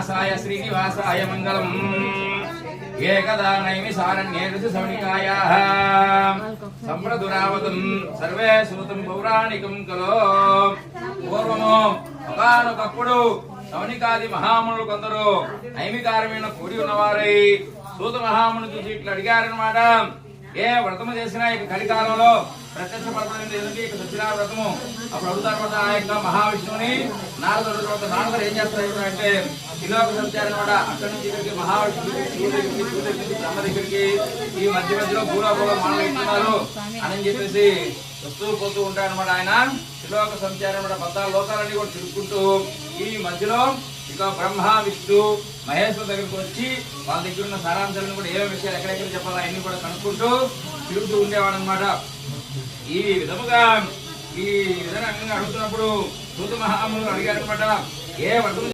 వ్యాసాయ శ్రీనివాసాయ మంగళం ఏకదా నైమిసారణ్యే ఋషిశౌనికాయాః సంప్రదురావతం సర్వే శ్రుతం పౌరాణికం కలో పూర్వము ఒకానొకప్పుడు శౌనికాది మహామునులు కొందరు నైమికారమైన కూడి ఉన్నవారై సూత మహాముని చూసి ఇట్లా అడిగారనమాట. ఏ వ్రతము చేసినా ఇక కలికాలంలో ప్రత్యక్ష పడుతుంది ఎందుకంటే ఇక సత్యనారాయణ వ్రతము. అప్పుడు అడుగుతారు ఆ యొక్క మహావిష్ణువుని నారదుడు. నారదుడు ఏం చేస్తారు అంటే ఇలోక సంచారం కూడా అక్కడి నుంచి ఇక్కడికి మహావిష్ణువుకి శివుడికి బ్రహ్మ దగ్గరికి ఈ మధ్యలో భూలోకంలో మానవులు ఇస్తున్నారు అని చెప్పేసి వస్తూ పోతూ ఉంటారనమాట. ఆయన త్రిలోక సంచారం 14 లోకాలన్నీ కూడా తిరుగుకుంటూ ఈ మధ్యలో ఇక బ్రహ్మ విష్ణు మహేశ్వర దగ్గరికి వచ్చి వాళ్ళ దగ్గర ఉన్న సారాంశాలను కూడా ఏమేమి విషయాలు ఎక్కడెక్కడ చెప్పాలో అన్ని కూడా కనుక్కుంటూ తిరుగుతూ ఉండేవాడు అనమాట. ఈ విధంగా అడుగుతున్నప్పుడు సూత మహామునులు అడిగారనమాట. ఏ వ్రతం